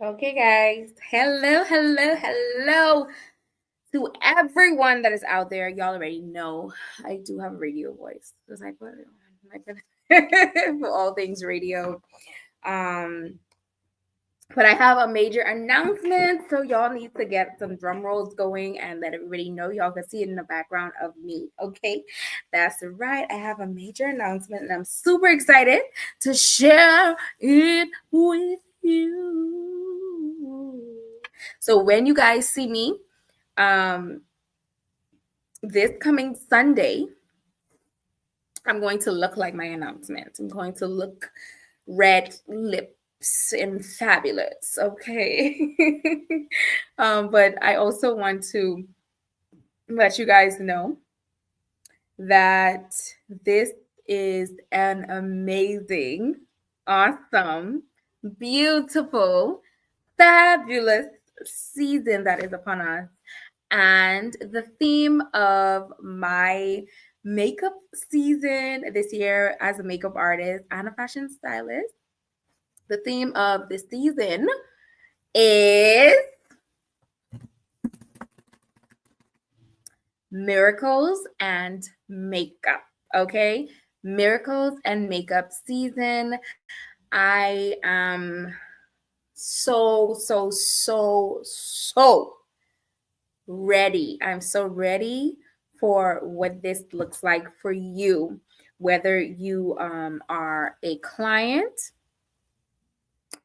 Okay, guys. Hello to everyone that is out there. Y'all already know I do have a radio voice. It was like, what? My goodness. For all things radio. Um, but I have a major announcement, so y'all need to get some drum rolls going and let everybody know. Y'all can see it in the background of me. Okay, that's right. I have a major announcement, and I'm super excited to share it with you. So when you guys see me, um, this coming Sunday, I'm going to look like my announcement. I'm going to look red lips and fabulous. Okay. But I also want to let you guys know that this is an amazing, awesome, beautiful, fabulous season that is upon us. And the theme of my makeup season this year as a makeup artist and a fashion stylist, the theme of this season is miracles and makeup. Okay, miracles and makeup season. I am so ready. I'm so ready for what this looks like for you, whether you are a client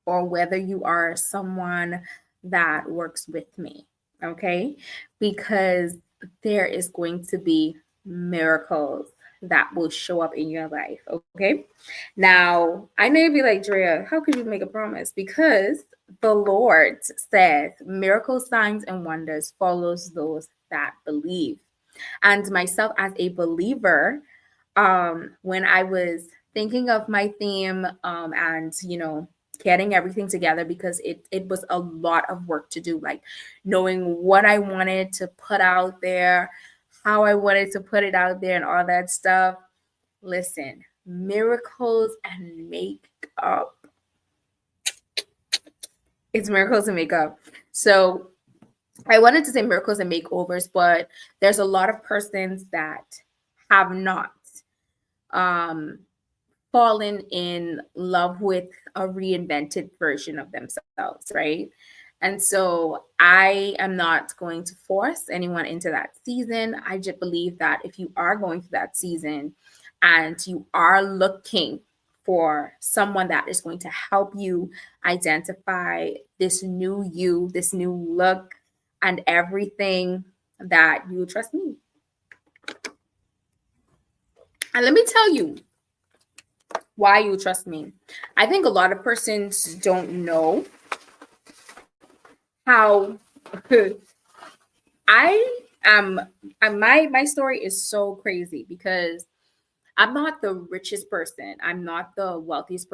or whether you are someone that works with me. Okay, because there is going to be miracles that will show up in your life. Okay, now I may be like, Draya, how could you make a promise? Because the Lord says miracles, signs, and wonders follows those that believe. And myself as a believer, when I was thinking of my theme, and getting everything together, because it was a lot of work to do, like knowing what I wanted to put out there, how I wanted to put it out there, and all that stuff. Listen, miracles and makeup. It's miracles and makeup. So I wanted to say miracles and makeovers, but there's a lot of persons that have not um, fallen in love with a reinvented version of themselves, right? And so I am not going to force anyone into that season. I just believe that if you are going through that season and you are looking for someone that is going to help you identify this new you, this new look, and everything, that you trust me. And let me tell you why you trust me. I think a lot of persons don't know how I am. My story is so crazy because I'm not the richest person. I'm not the wealthiest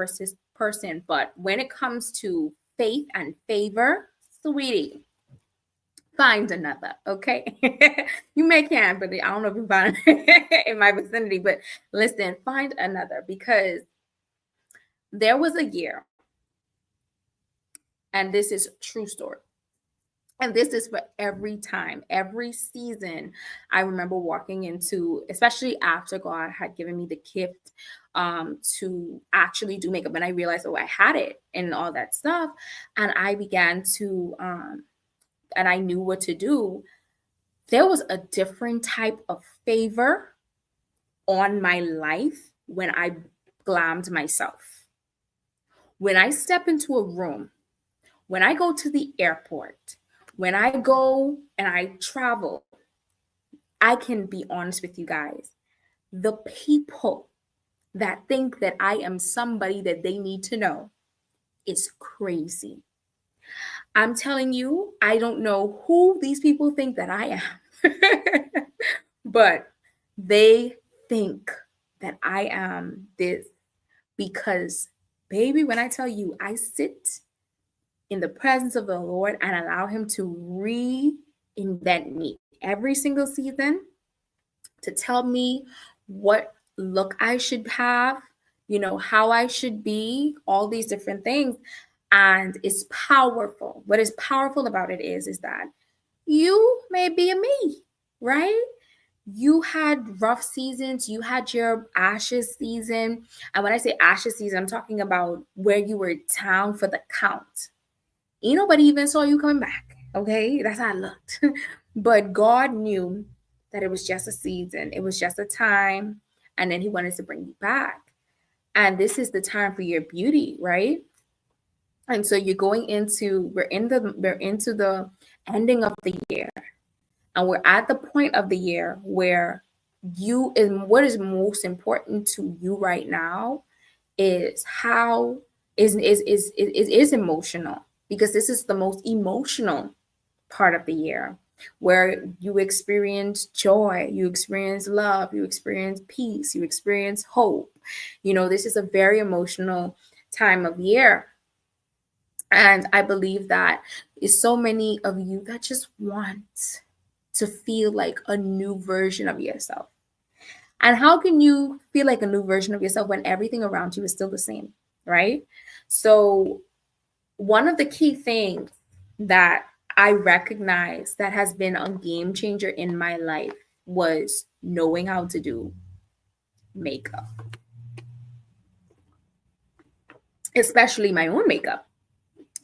person. But when it comes to faith and favor, sweetie, find another. Okay, you may can, but I don't know if you find in my vicinity. But listen, find another, because there was a year, and this is true story. And this is for every time, every season. I remember walking into, especially after God had given me the gift to actually do makeup, and I realized, oh, I had it and all that stuff. And I began to, and I knew what to do. There was a different type of favor on my life when I glammed myself. When I step into a room, when I go to the airport, when I go and I travel, I can be honest with you guys. The people that think that I am somebody that they need to know is crazy. I'm telling you, I don't know who these people think that I am, but they think that I am this, because, baby, when I tell you, I sit in the presence of the Lord and allow Him to reinvent me every single season, to tell me what look I should have, how I should be, all these different things. And it's powerful. What is powerful about it is that you may be a me, right? You had rough seasons, you had your ashes season. And when I say ashes season, I'm talking about where you were down for the count. Ain't nobody even saw you coming back. Okay, that's how it looked. But God knew that it was just a season, it was just a time, and then He wanted to bring you back. And this is the time for your beauty, right? And so you're going into we're into the ending of the year, and we're at the point of the year where you and what is most important to you right now is how is emotional, because this is the most emotional part of the year where you experience joy, you experience love, you experience peace, you experience hope. This is a very emotional time of year. And I believe that is so many of you that just want to feel like a new version of yourself. And how can you feel like a new version of yourself when everything around you is still the same, right? So, one of the key things that I recognize that has been a game changer in my life was knowing how to do makeup, especially my own makeup.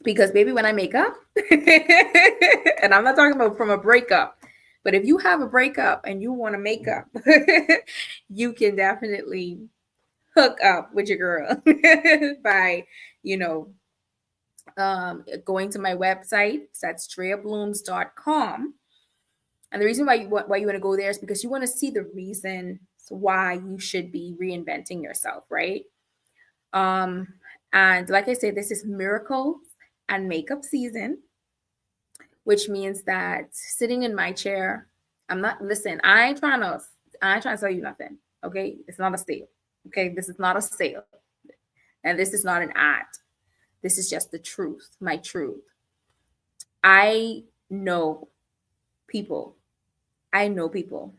Because, baby, when I make up, and I'm not talking about from a breakup, but if you have a breakup and you want to make up, you can definitely hook up with your girl by, you know, going to my website. That's DrayaBlooms.com. And the reason why you want to go there is because you want to see the reason why you should be reinventing yourself, right? Um, and like I said, this is miracles and makeup season, which means that sitting in my chair, listen, I ain't trying to sell you nothing. Okay. It's not a sale. Okay. This is not a sale. And this is not an ad. This is just the truth, my truth. I know people, I know people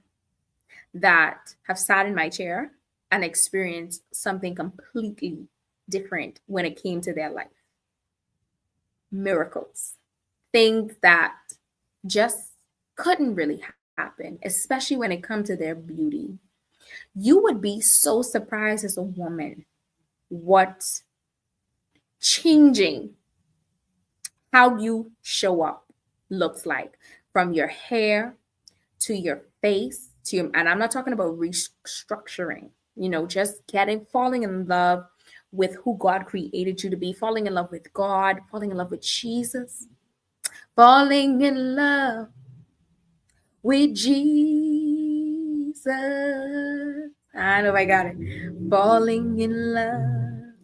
that have sat in my chair and experienced something completely different when it came to their life. Miracles, things that just couldn't really happen, especially when it comes to their beauty. You would be so surprised as a woman what changing how you show up looks like, from your hair to your face to your, and I'm not talking about restructuring, just falling in love with who God created you to be, falling in love with God, falling in love with Jesus, falling in love with Jesus. I know I got it. Falling in love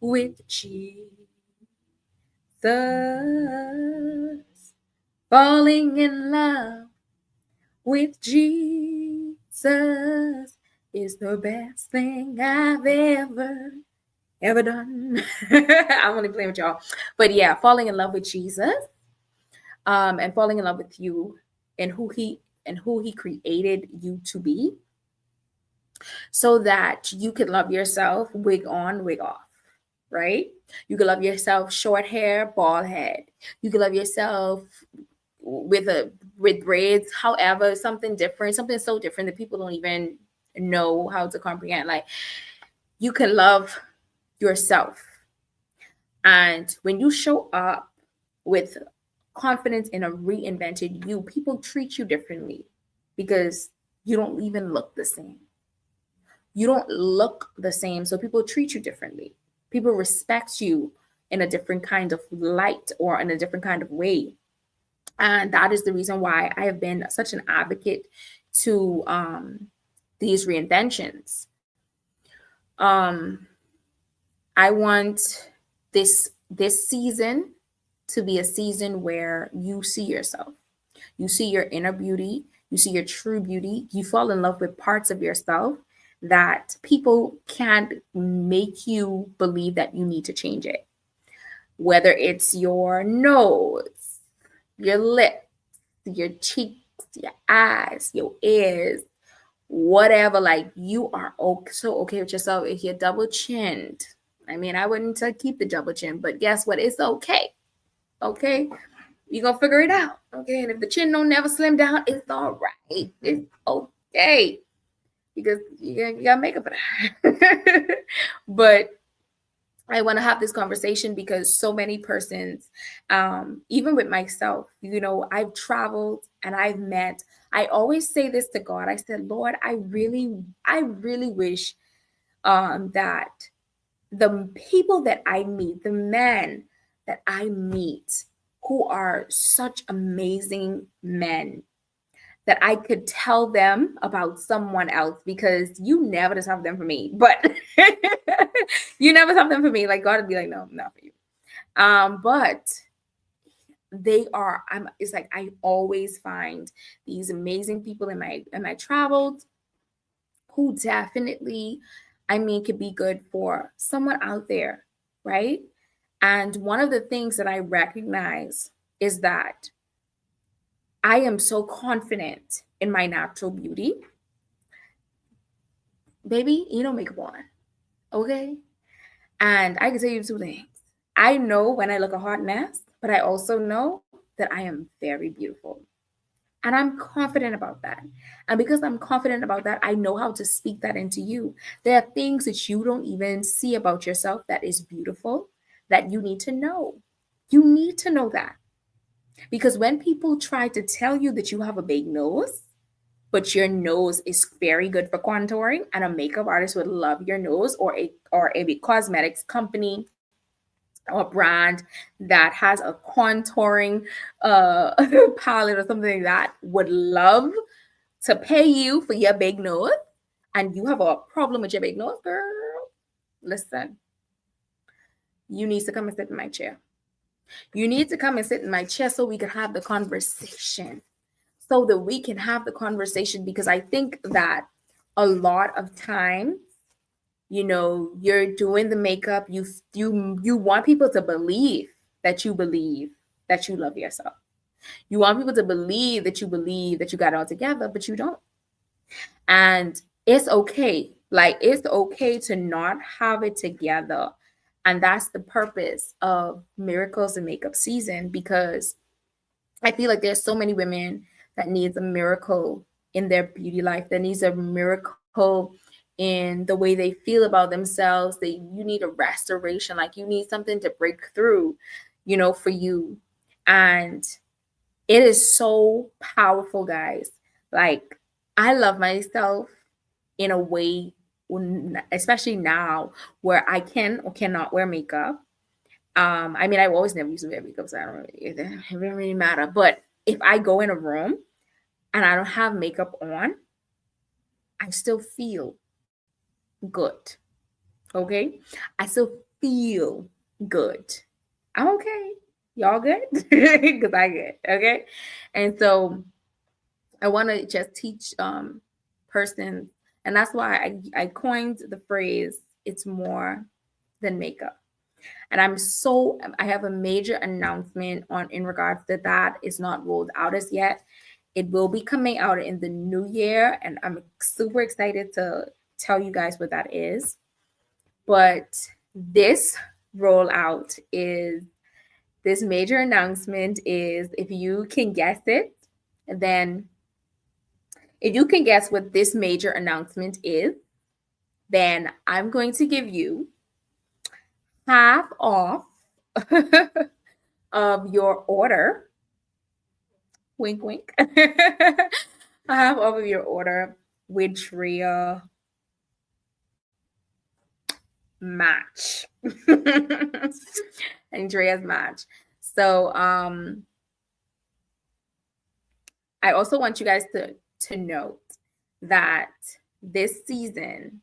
with Jesus. Falling in love with Jesus is the best thing I've ever done. I'm only playing with y'all. But yeah, falling in love with Jesus, and falling in love with you and who he created you to be, so that you could love yourself wig on, wig off, right? You could love yourself short hair, bald head. You could love yourself with braids, however, something different, something so different that people don't even know how to comprehend. Like, you can love yourself. And when you show up with confidence in a reinvented you, people treat you differently because you don't even look the same. You don't look the same, so people treat you differently. People respect you in a different kind of light or in a different kind of way. And that is the reason why I have been such an advocate to these reinventions. I want this season to be a season where you see yourself. You see your inner beauty, you see your true beauty, you fall in love with parts of yourself that people can't make you believe that you need to change it. Whether it's your nose, your lips, your cheeks, your eyes, your ears, whatever, like, you are so okay with yourself if you're double chinned. I mean, I wouldn't keep the double chin, but guess what? It's okay. Okay. You're gonna figure it out. Okay. And if the chin don't never slim down, it's all right. It's okay. Because you got makeup for that. But I want to have this conversation because so many persons, even with myself, I've traveled and I've met. I always say this to God. I said, Lord, I really wish that the people that I meet, the men that I meet, who are such amazing men, that I could tell them about someone else, because you never just have them for me, but you never have them for me. Like God would be like, no, not for you. But it's like I always find these amazing people in my travels who definitely, I mean, could be good for someone out there, right? And one of the things that I recognize is that I am so confident in my natural beauty. Baby, you don't makeup on, okay? And I can tell you two things. I know when I look a hot mess, but I also know that I am very beautiful. And I'm confident about that. And because I'm confident about that, I know how to speak that into you. There are things that you don't even see about yourself that is beautiful that you need to know. You need to know that. Because when people try to tell you that you have a big nose, but your nose is very good for contouring, and a makeup artist would love your nose, or a cosmetics company or brand that has a contouring palette or something like that would love to pay you for your big nose, and you have a problem with your big nose, girl, listen, you need to come and sit in my chair. You need to come and sit in my chair so we can have the conversation. So that we can have the conversation, because I think that a lot of time, you're doing the makeup, you want people to believe that you love yourself. You want people to believe that you got it all together, but you don't. And it's okay. Like, it's okay to not have it together. And that's the purpose of Miracles in Makeup season, because I feel like there's so many women that needs a miracle in their beauty life, that needs a miracle in the way they feel about themselves. You need a restoration, like you need something to break through, for you. And it is so powerful, guys. Like, I love myself in a way, especially now, where I can or cannot wear makeup. I mean, I always never used to wear makeup, so it doesn't really matter. But if I go in a room and I don't have makeup on, I still feel good. Okay? I still feel good. I'm okay. Y'all good? Because I good. Okay? And so I want to just teach persons, and that's why I coined the phrase, it's more than makeup. And I have a major announcement in regards to that. It's not rolled out as yet. It will be coming out in the new year, and I'm super excited to tell you guys what that is. But this rollout is this major announcement is, if you can guess it, then if you can guess what this major announcement is, then I'm going to give you half off of your order. Wink, wink. Half off of your order with Draya match. And Draya's match. So I also want you guys to note that this season,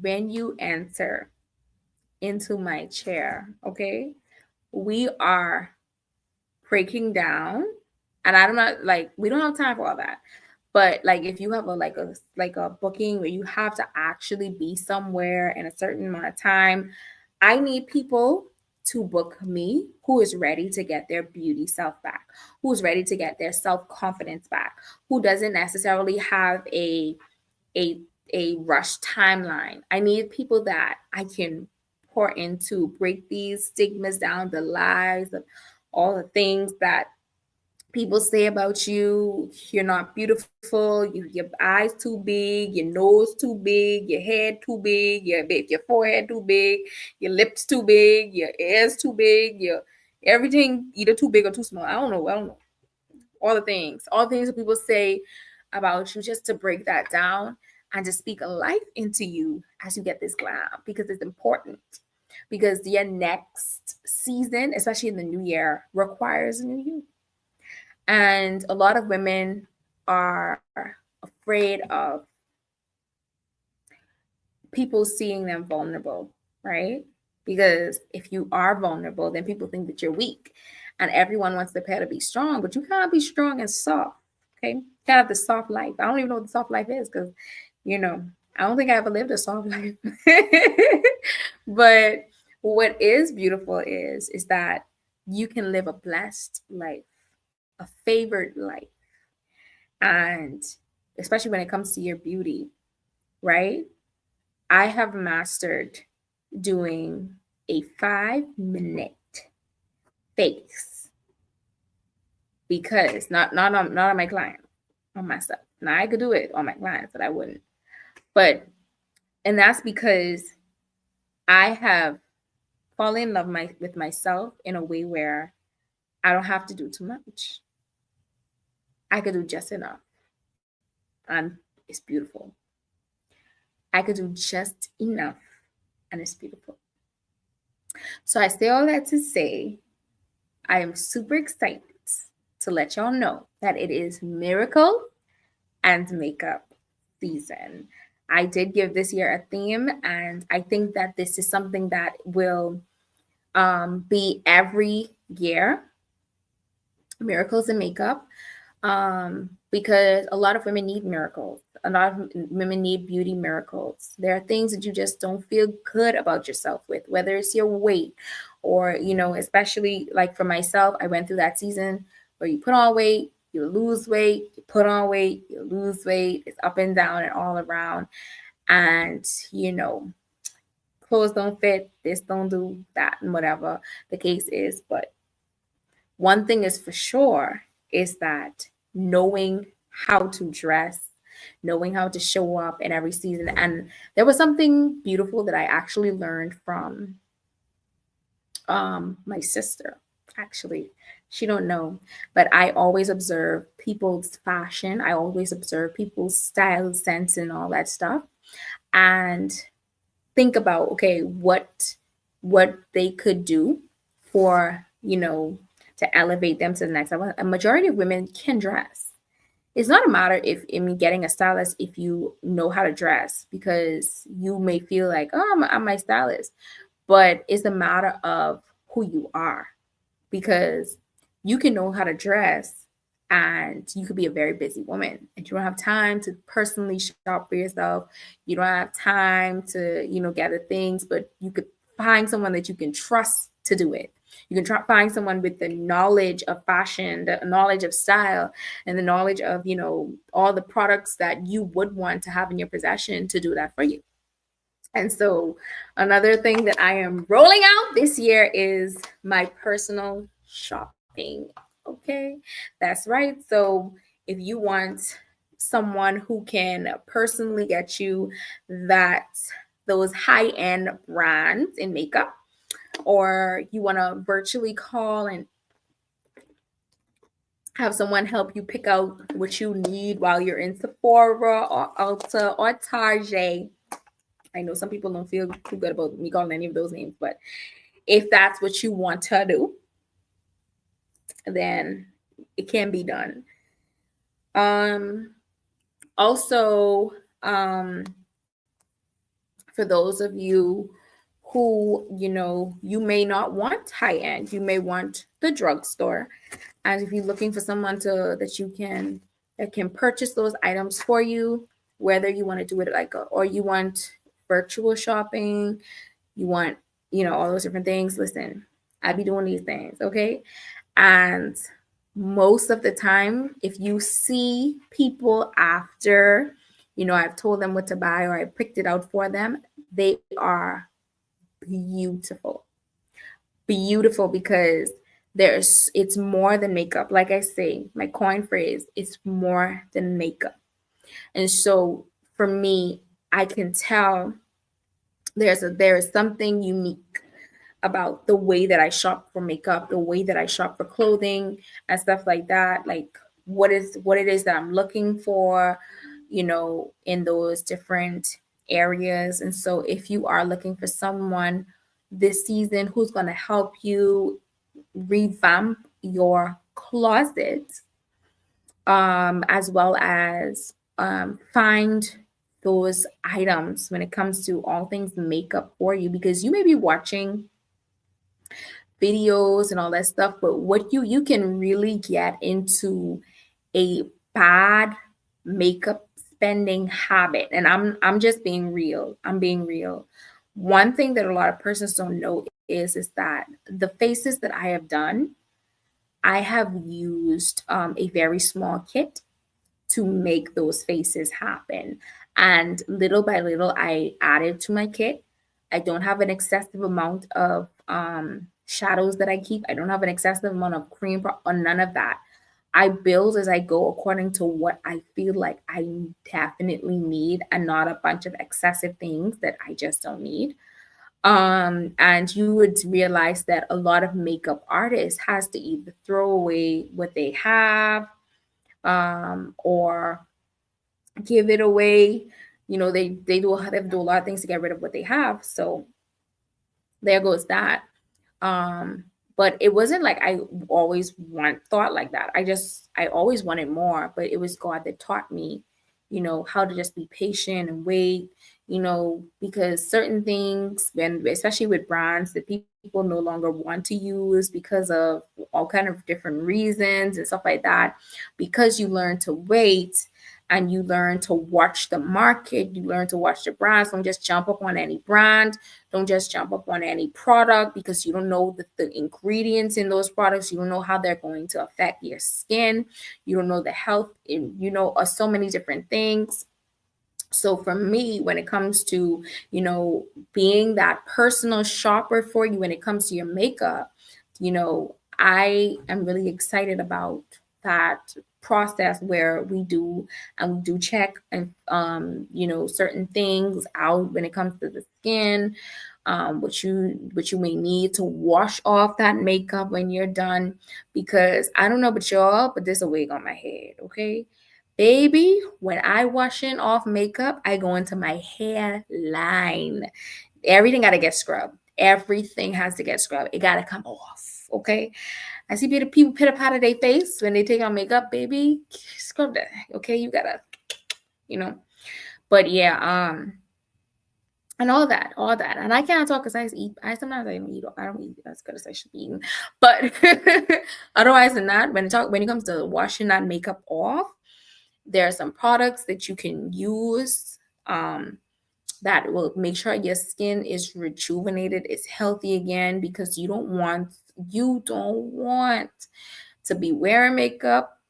when you enter into my chair, okay, we are breaking down, and I don't know, like, we don't have time for all that. But like, if you have a booking where you have to actually be somewhere in a certain amount of time, I need people to book me who is ready to get their beauty self back, who's ready to get their self-confidence back, who doesn't necessarily have a rush timeline. I need people that I can important to break these stigmas down, the lies of all the things that people say about you. You're not beautiful. Your eyes too big, your nose too big, your head too big, your forehead too big, your lips too big, your ears too big, your everything either too big or too small. I don't know. All the things that people say about you, just to break that down and to speak a life into you as you get this glam, because it's important. Because your next season, especially in the new year, requires a new you. And a lot of women are afraid of people seeing them vulnerable, right? Because if you are vulnerable, then people think that you're weak. And everyone wants the pair to be strong, but you can't be strong and soft. Okay. You can't have the soft life. I don't even know what the soft life is because, you know, I don't think I ever lived a soft life. But what is beautiful is that you can live a blessed life, a favored life. And especially when it comes to your beauty, right? I have mastered doing a 5 minute face because not on my client, on myself. Now I could do it on my clients, but I wouldn't. But and that's because I have fallen in love with myself in a way where I don't have to do too much. I could do just enough, and it's beautiful. I could do just enough, and it's beautiful. So I say all that to say I am super excited to let y'all know that it is miracle and makeup season. I did give this year a theme, and I think that this is something that will be every year, miracles in makeup, because a lot of women need miracles. A lot of women need beauty miracles. There are things that you just don't feel good about yourself with, whether it's your weight or, especially like for myself, I went through that season where you put on weight, you lose weight, you put on weight, you lose weight. It's up and down and all around. And, clothes don't fit, this don't do that, and whatever the case is. But one thing is for sure is that knowing how to dress, knowing how to show up in every season. And there was something beautiful that I actually learned from my sister. Actually, she don't know, but I always observe people's fashion. I always observe people's style, sense, and all that stuff, and think about, okay, what they could do for to elevate them to the next level. A majority of women can dress. It's not a matter if getting a stylist if you know how to dress, because you may feel like, oh, I'm my stylist, but it's a matter of who you are, because you can know how to dress and you could be a very busy woman and you don't have time to personally shop for yourself. You don't have time to gather things, but you could find someone that you can trust to do it. You can find someone with the knowledge of fashion, the knowledge of style, and the knowledge of all the products that you would want to have in your possession to do that for you. And so another thing that I am rolling out this year is my personal shopping. Okay, that's right. So if you want someone who can personally get you those high-end brands in makeup, or you want to virtually call and have someone help you pick out what you need while you're in Sephora or Ulta or Target. I know some people don't feel too good about me calling any of those names, but if that's what you want to do, then it can be done. Also, for those of you who, you may not want high end, you may want the drugstore. And if you're looking for someone that can purchase those items for you, whether you want to do it or you want virtual shopping, you want, all those different things. Listen, I be doing these things, okay? And most of the time, if you see people after, I've told them what to buy or I picked it out for them, they are beautiful. Beautiful because it's more than makeup. Like I say, my coin phrase, it's more than makeup. And so for me, I can tell there is something unique about the way that I shop for makeup, the way that I shop for clothing and stuff like that. Like what it is that I'm looking for, in those different areas. And so if you are looking for someone this season who's going to help you revamp your closet, as well as find those items when it comes to all things makeup for you, because you may be watching videos and all that stuff, but what you can really get into a bad makeup spending habit. And I'm just being real. I'm being real. One thing that a lot of persons don't know is that the faces that I have done, I have used a very small kit to make those faces happen. And little by little, I added to my kit. I don't have an excessive amount of shadows that I keep. I don't have an excessive amount of cream or none of that. I build as I go according to what I feel like I definitely need, and not a bunch of excessive things that I just don't need. And you would realize that a lot of makeup artists has to either throw away what they have, or give it away. They do a lot of things to get rid of what they have. So there goes that. Um, but it wasn't like I always thought like that. I always wanted more, but it was God that taught me, how to just be patient and wait, because certain things, when especially with brands that people no longer want to use because of all kind of different reasons and stuff like that, because you learn to wait and you learn to watch the market, you learn to watch the brands. Don't just jump up on any brand. Don't just jump up on any product, because you don't know the ingredients in those products. You don't know how they're going to affect your skin. You don't know the health, so many different things. So for me, when it comes to, being that personal shopper for you when it comes to your makeup, I am really excited about that process where we do check and certain things out when it comes to the skin, what you may need to wash off that makeup when you're done. Because I don't know about y'all, but there's a wig on my head, okay? Baby, when I washing off makeup, I go into my hairline. Everything got to get scrubbed. Everything has to get scrubbed. It got to come off, okay? I see people put up out of their face when they take on makeup, baby. Scrub that, okay? You got to, you know. But yeah, and all that. And I can't talk because I sometimes I don't eat as good as I should be eating. But otherwise than that, when it comes to washing that makeup off, there are some products that you can use that will make sure your skin is rejuvenated, is healthy again, because you don't want to be wearing makeup,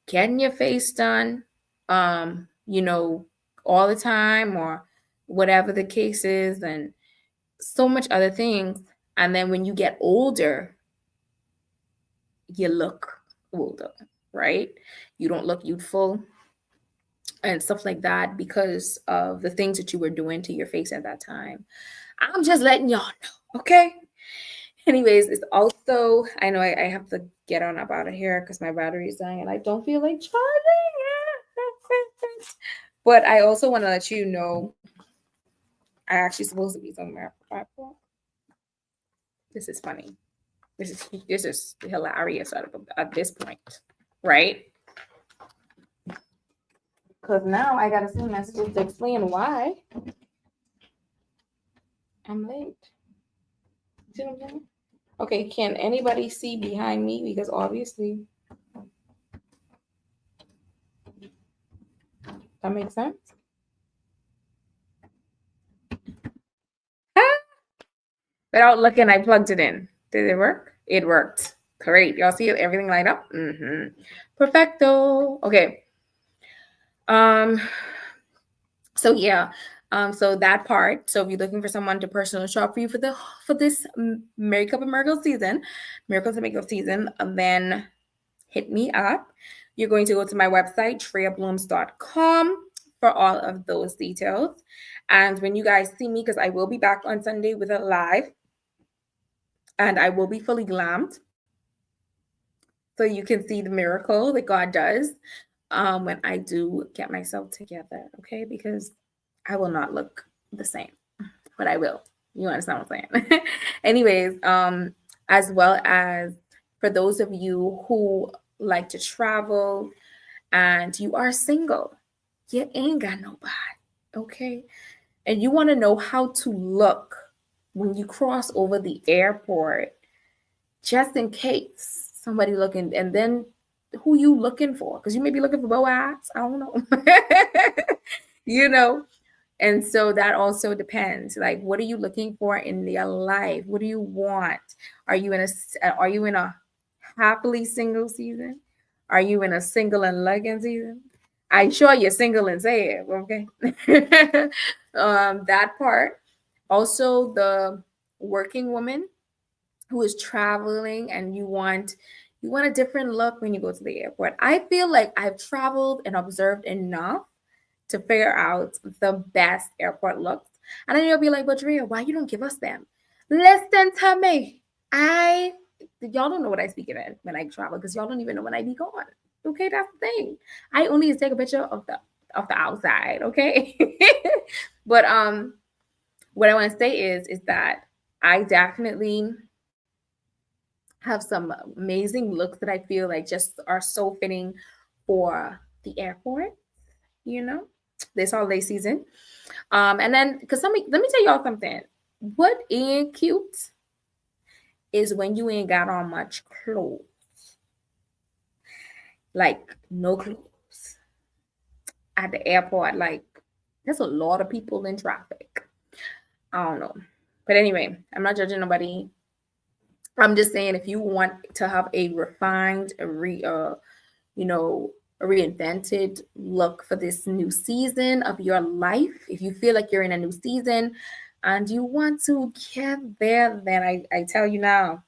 getting your face done, all the time, or whatever the case is, and so much other things. And then when you get older, you look older, right? You don't look youthful and stuff like that because of the things that you were doing to your face at that time. I'm just letting y'all know, okay? Anyways, it's also, I know I have to get on up out of here because my battery is dying and I don't feel like charging it. But I also want to let you know, I actually supposed to be somewhere for 5 o'clock. This is funny. This is hilarious at this point, right? Because now I gotta send messages to explain why I'm late. See what I'm saying? Okay, can anybody see behind me? Because obviously that makes sense. Without looking, I plugged it in. Did it work? It worked. Great. Y'all see everything light up? Perfecto. Okay. So yeah, So that part. So if you're looking for someone to personal shop for you for this Makeup and Miracles and Makeup season, then hit me up. You're going to go to my website, DrayaBlooms.com, for all of those details. And when you guys see me, because I will be back on Sunday with a live, and I will be fully glammed, so you can see the miracle that God does when I do get myself together, okay? Because I will not look the same, but I will. You understand what I'm saying? Anyways, as well as for those of you who like to travel and you are single, you ain't got nobody, okay? And you want to know how to look when you cross over the airport, just in case somebody looking, and then who you looking for? Because you may be looking for Boaz. I don't know. you know, and so that also depends. Like, what are you looking for in your life? What do you want? Are you in a happily single season? Are you in a single and lugging season? I'm sure you're single and saved, okay? That part. Also, the working woman who is traveling and you want a different look when you go to the airport. I feel like I've traveled and observed enough to figure out the best airport looks. And then you'll be like, but Draya, why you don't give us them? Listen to me. Y'all don't know what I speak in when I travel because y'all don't even know when I be gone. Okay, that's the thing. I only take a picture of the outside, okay? But what I want to say is that I definitely have some amazing looks that I feel like just are so fitting for the airport, you know, this holiday season. And then, because let me tell y'all something. What ain't cute is when you ain't got on much clothes, like no clothes at the airport. Like, there's a lot of people in traffic. I don't know, but anyway, I'm not judging nobody. I'm just saying, if you want to have a refined, you know, a reinvented look for this new season of your life, if you feel like you're in a new season and you want to get there, then I tell you now,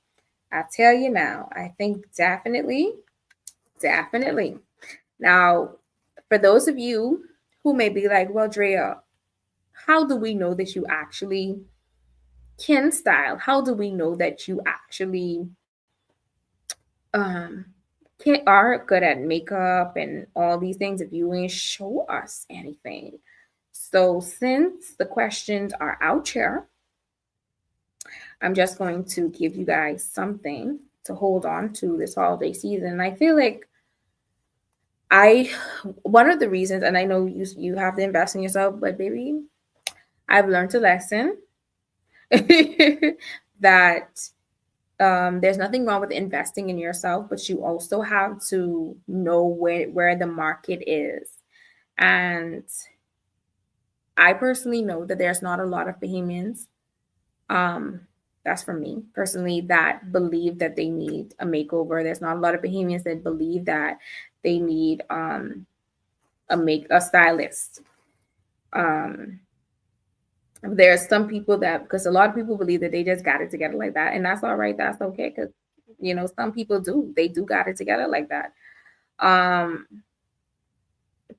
I think definitely. Now, for those of you who may be like, well, Drea, how do we know that you actually can style? How do we know that you actually um can are good at makeup and all these things if you ain't show us anything? So since the questions are out here, I'm just going to give you guys something to hold on to this holiday season. I feel like I one of the reasons, and I know you have to invest in yourself, but baby, I've learned a lesson that there's nothing wrong with investing in yourself, but you also have to know where the market is. And I personally know that there's not a lot of Bahamians, um, that's for me personally, that believe that they need a makeover. There's not a lot of Bahamians that believe that they need a stylist. Um, there's some people that, because a lot of people believe that they just got it together like that, and that's all right. That's okay, because some people they do got it together like that.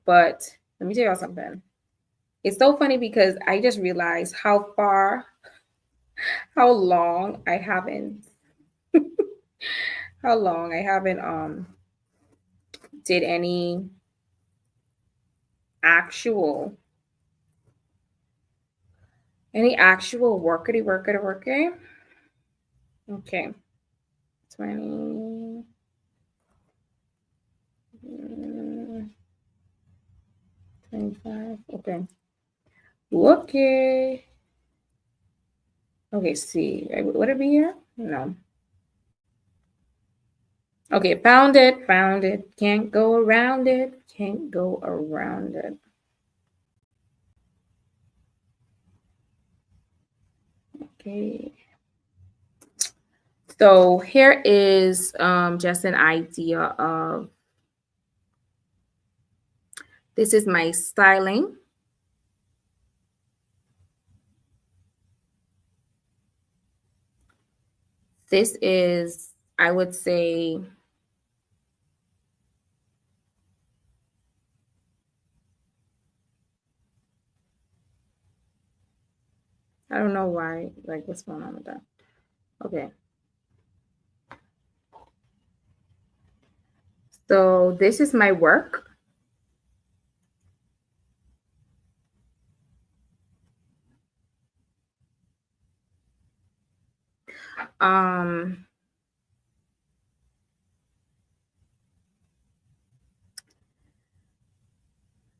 But let me tell y'all something. It's so funny because I just realized how long I haven't, did any actual workity. Okay, 20. 25. Okay. Okay, see. Would it be here? No. Okay, found it. Can't go around it. Okay. So here is just an idea of, this is my styling. This is, I would say, I don't know why, like what's going on with that. Okay. So this is my work. Um,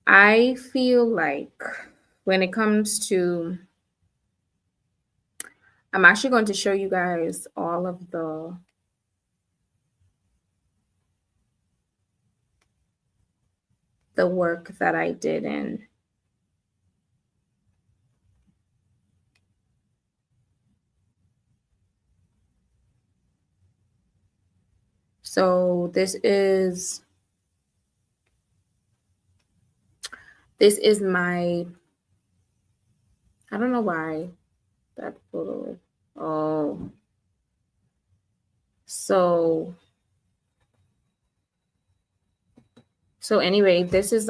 I feel like when it comes to, I'm actually going to show you guys all of the work that I did in. So this is my, I don't know why that photo. Oh, so so anyway, this is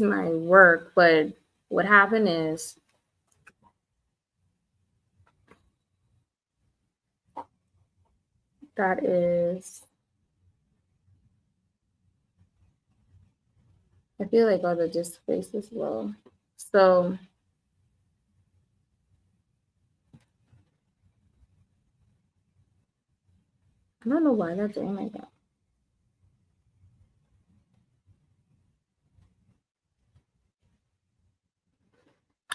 my work, but what happened is that is, I feel like all the displays as well. So I don't know why they're doing like that.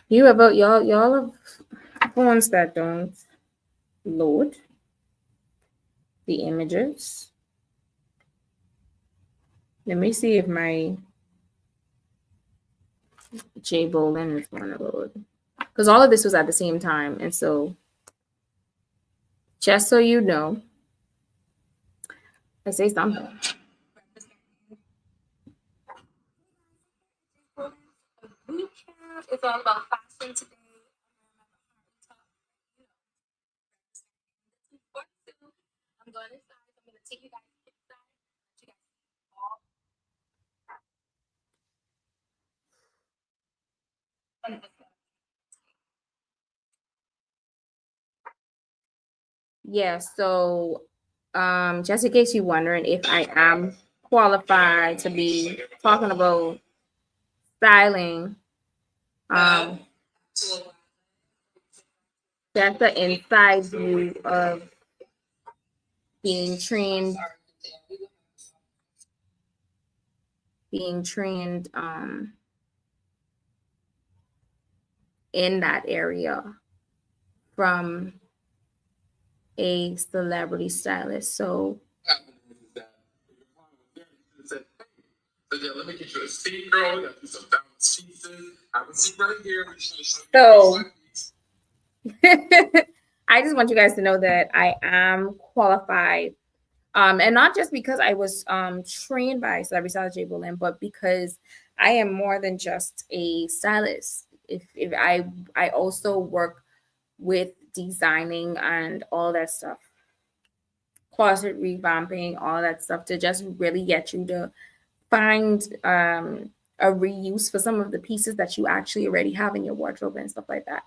Y'all have phones that don't load the images. Let me see if my J Bolin is going to load. Because all of this was at the same time. And so just so you know, I say something. It's all about fashion today. I'm going inside. I'm going to take you guys inside. Yeah, so just in case you're wondering if I am qualified to be talking about styling, um, that's the inside view of being trained, being trained in that area from a celebrity stylist. So let me get you a seat, girl. We got to do some balance pieces. Have a seat right here. So I just want you guys to know that I am qualified. And not just because I was trained by Celebrity Stylist J. Bolin, but because I am more than just a stylist. If I also work with designing and all that stuff, closet revamping, all that stuff to just really get you to find a reuse for some of the pieces that you actually already have in your wardrobe and stuff like that.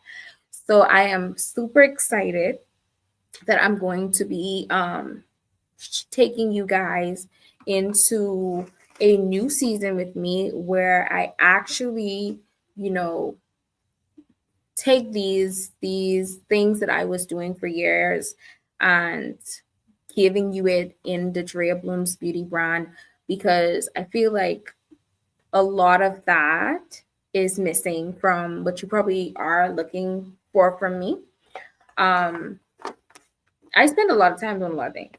So I am super excited that I'm going to be taking you guys into a new season with me where I actually, you know, take these things that I was doing for years and giving you it in the Drea Blooms Beauty brand, because I feel like a lot of that is missing from what you probably are looking for from me. Um, I spend a lot of time doing a lot of things.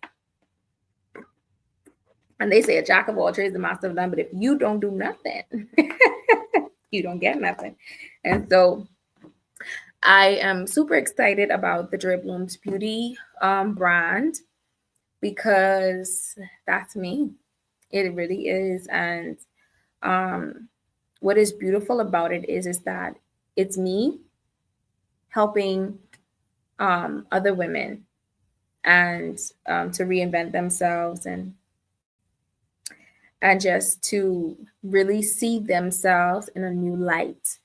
And they say a jack of all trades, a master of none. But if you don't do nothing, you don't get nothing. And so I am super excited about the Dre Blooms Beauty brand, because that's me. It really is. And what is beautiful about it is that it's me helping other women, and to reinvent themselves, and just to really see themselves in a new light,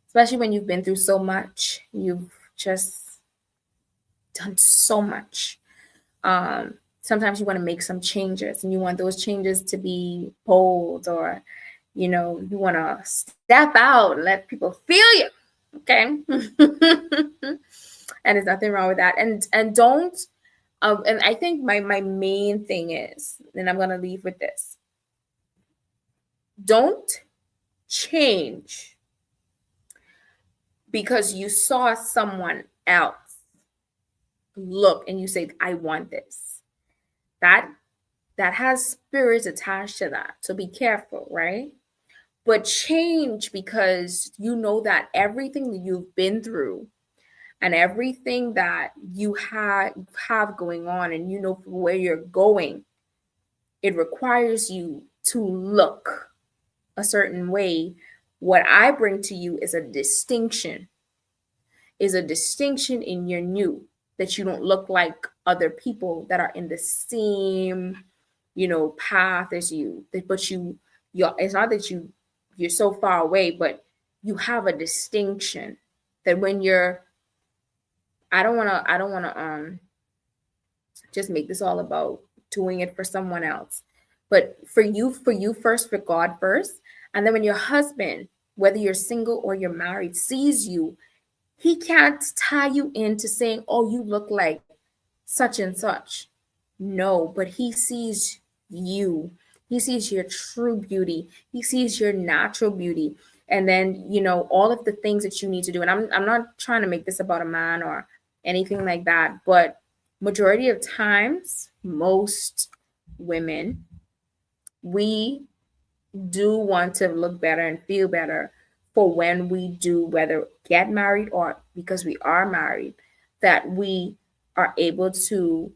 especially when you've been through so much. You've just done so much. Sometimes you want to make some changes, and you want those changes to be bold, or you want to step out and let people feel you. Okay. And there's nothing wrong with that. And don't and I think my main thing is, and I'm going to leave with this: don't change because you saw someone else look and you say, I want this. That has spirits attached to that, so be careful, right? But change because you know that everything that you've been through and everything that you have going on, and where you're going, it requires you to look a certain way. What I bring to you is a distinction, in your new, that you don't look like other people that are in the same path as you. But you're, it's not that you're so far away, but you have a distinction that when you're, I don't want to just make this all about doing it for someone else, but for you first, for God first. And then when your husband, whether you're single or you're married, sees you, he can't tie you into saying, oh, you look like such and such. No, but he sees you. He sees your true beauty. He sees your natural beauty. And then, all of the things that you need to do. And I'm not trying to make this about a man or anything like that, but majority of times, most women, we do want to look better and feel better for when we do, whether get married or because we are married, that we are able to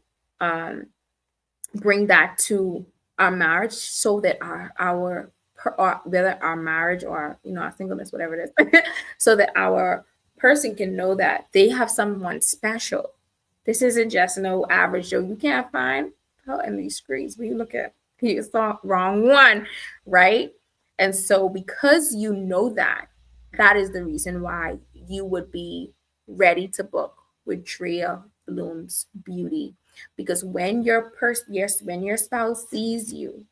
bring that to our marriage, so that or whether our marriage or our singleness, whatever it is, so that our person can know that they have someone special. This isn't just no average Joe you can't find in these streets. We look at, he saw wrong one, right? And so because that is the reason why you would be ready to book with Draya Bloom's Beauty. Because when when your spouse sees you,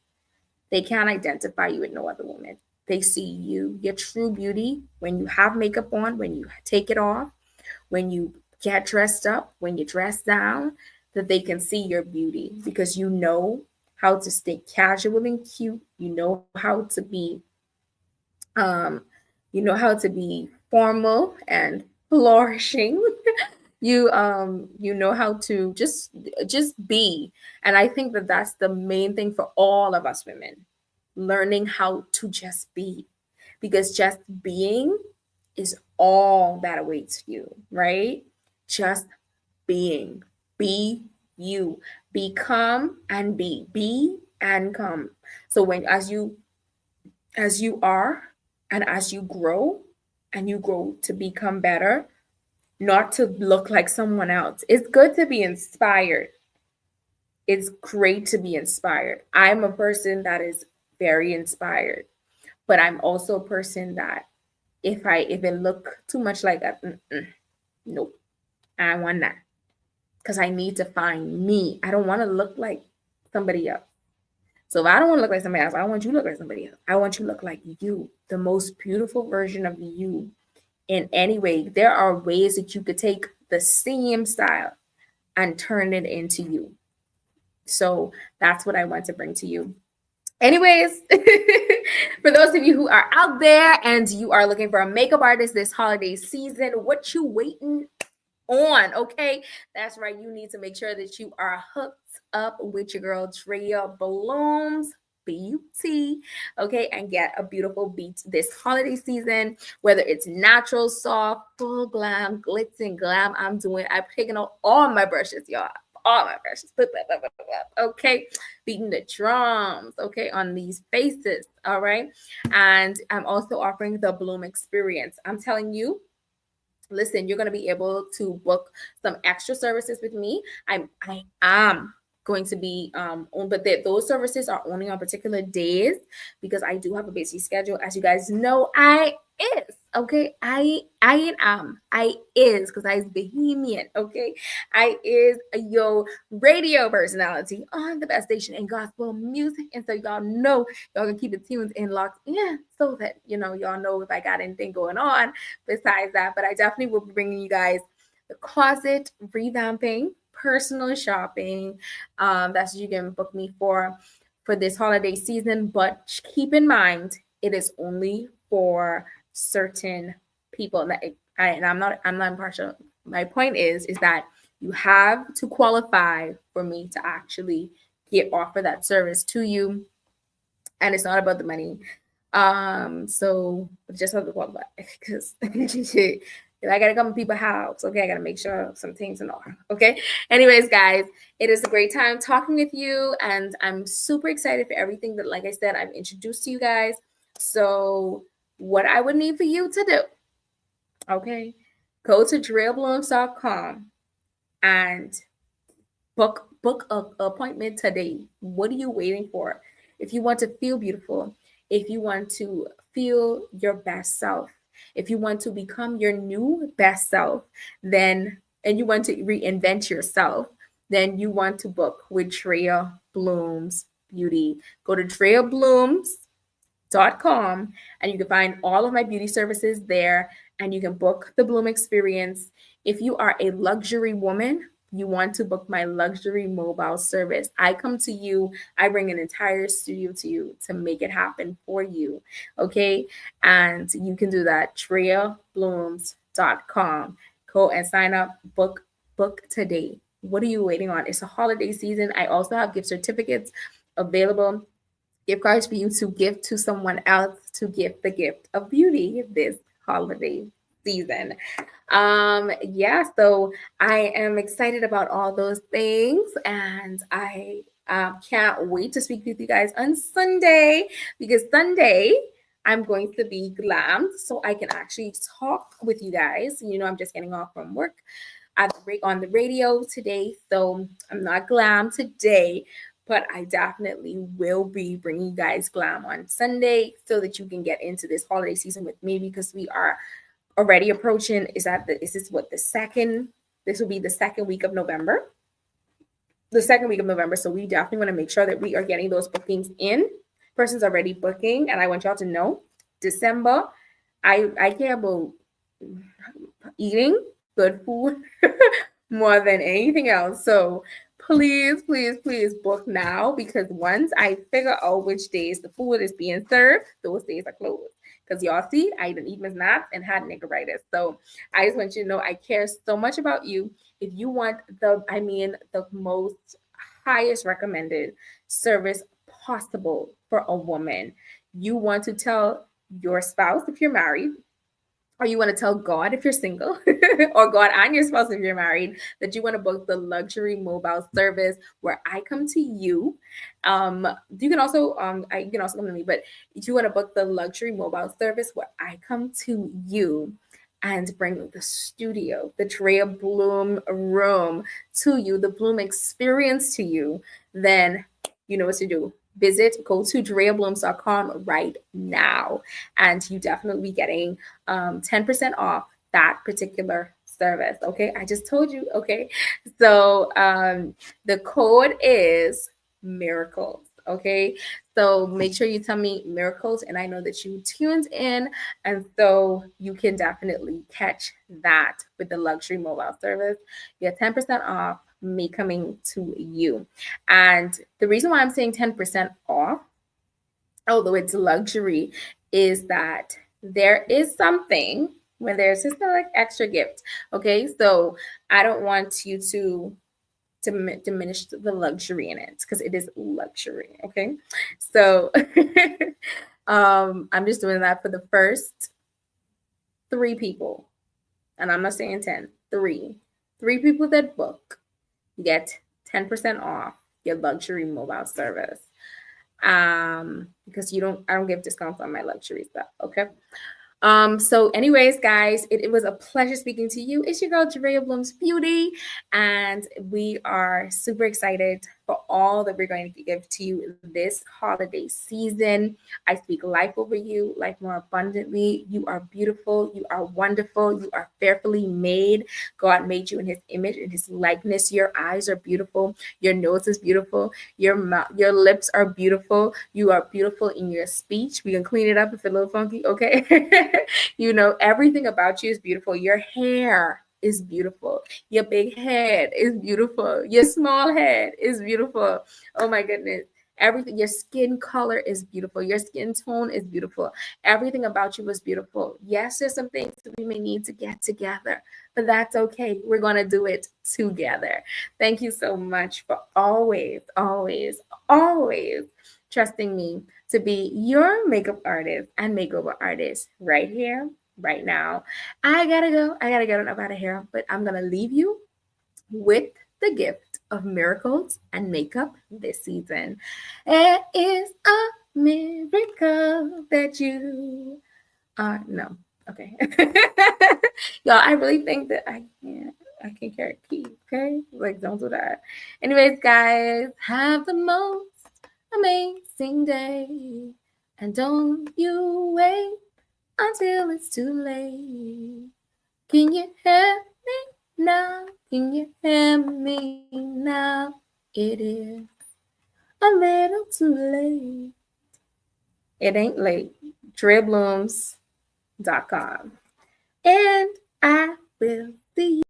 they can't identify you with no other woman. They see you, your true beauty, when you have makeup on, when you take it off, when you get dressed up, when you dress down, that they can see your beauty, because you know how to stay casual and cute. You know how to be formal and flourishing. You know how to just be. And I think that that's the main thing for all of us women, learning how to just be, because just being is all that awaits you, right? Just being. Be you. Become and be and come. So when as you are, and as you grow, and you grow to become better, not to look like someone else. It's good to be inspired. It's great to be inspired. I'm a person that is very inspired, but I'm also a person that if it look too much like that, nope, I want that, because I need to find me. I don't want to look like somebody else. So if I don't want to look like somebody else, I don't want you to look like somebody else. I want you to look like you, the most beautiful version of you. In any way, there are ways that you could take the same style and turn it into you. So that's what I want to bring to you. Anyways, for those of you who are out there and you are looking for a makeup artist this holiday season, what you waiting on? Okay, that's right. You need to make sure that you are hooked up with your girl Draya Bloom's Beauty, okay, and get a beautiful beat this holiday season. Whether it's natural, soft, full glam, glitz and glam, I'm picking up all my brushes, y'all. All my brushes. Okay, beating the drums, okay, on these faces. All right, and I'm also offering the Bloom experience. I'm telling you, listen, you're going to be able to book some extra services with me. I am going to be on, but those services are only on particular days because I do have a busy schedule. As you guys know, I is okay. I is because I is Bohemian. Okay, I is your radio personality on the best station in gospel music, and so y'all know y'all can keep the tunes in locked in so that y'all know if I got anything going on besides that. But I definitely will be bringing you guys the closet revamping, personal shopping. That's what you can book me for this holiday season. But keep in mind, it is only for certain people. And I'm not impartial. My point is that you have to qualify for me to actually offer that service to you, and it's not about the money. So just have to qualify because if I gotta come to people's house, okay, I gotta make sure some things in order. Okay. Anyways, guys, it is a great time talking with you, and I'm super excited for everything that, like I said, I've introduced to you guys. So what I would need for you to do, okay, go to drillblooms.com and book a appointment today. What are you waiting for? If you want to feel beautiful, if you want to feel your best self, if you want to become your new best self, then and you want to reinvent yourself, then you want to book with Draya Blooms Beauty. Go to DrayaBlooms.com and you can find all of my beauty services there, and you can book the Bloom experience. If you are a luxury woman, you want to book my luxury mobile service. I come to you, I bring an entire studio to you to make it happen for you. Okay. And you can do that. DrayaBlooms.com. Go and sign up, book today. What are you waiting on? It's a holiday season. I also have gift certificates available, gift cards for you to give to someone else to give the gift of beauty this holiday season. Yeah, so I am excited about all those things, and I can't wait to speak with you guys on Sunday, because Sunday I'm going to be glammed so I can actually talk with you guys. I'm just getting off from work at the break on the radio today, so I'm not glam today, but I definitely will be bringing you guys glam on Sunday so that you can get into this holiday season with me, because we are already approaching. This will be the second week of November. So we definitely want to make sure that we are getting those bookings in. Persons already booking, and I want y'all to know, December, I care about eating good food more than anything else. So please, please, please book now, because once I figure out which days the food is being served, those days are closed. Because y'all see, I didn't eat my snaps and had niggeritis. So I just want you to know I care so much about you. If you want the most highest recommended service possible for a woman, you want to tell your spouse if you're married, or you want to tell God if you're single, or God and your spouse if you're married, that you want to book the luxury mobile service where I come to you. You can also come to me, but if you want to book the luxury mobile service where I come to you and bring the studio, the Draya Bloom room to you, the Bloom experience to you, then you know what to do. Go to DrayaBlooms.com right now, and you definitely be getting 10% off that particular service. Okay, I just told you. Okay, so the code is miracles. Okay, so make sure you tell me miracles, and I know that you tuned in, and so you can definitely catch that with the luxury mobile service. You get 10% off me coming to you. And the reason why I'm saying 10% off, although it's luxury, is that there is something when there's just like extra gift. Okay, so I don't want you to diminish the luxury in it, because it is luxury. Okay, so I'm just doing that for the first 3 people, and I'm not saying 10. 3 people that book get 10% off your luxury mobile service. Because I don't give discounts on my luxury stuff. Okay. So anyways, guys, it was a pleasure speaking to you. It's your girl, Draya Bloom's Beauty, and we are super excited for all that we're going to give to you this holiday season. I speak life over you, life more abundantly. You are beautiful. You are wonderful. You are fearfully made. God made you in his image, in his likeness. Your eyes are beautiful. Your nose is beautiful. Your mouth, your lips are beautiful. You are beautiful in your speech. We can clean it up if it's a little funky, okay? You know, everything about you is beautiful. Your hair is beautiful. Your big head is beautiful. Your small head is beautiful. Oh my goodness. Everything, your skin color is beautiful. Your skin tone is beautiful. Everything about you is beautiful. Yes, there's some things that we may need to get together, but that's okay. We're going to do it together. Thank you so much for always, always, always trusting me to be your makeup artist and makeover artist right here, right now. I gotta go. I gotta get on up out of here, but I'm gonna leave you with the gift of miracles and makeup this season. It is a miracle that you are no. Okay. Y'all, I really think that I can carry a key, okay? Like, don't do that. Anyways, guys, have the most amazing day. And don't you wait until it's too late. Can you hear me now? Can you hear me now? It is a little too late. It ain't late. DreyaBlooms.com. And I will see you.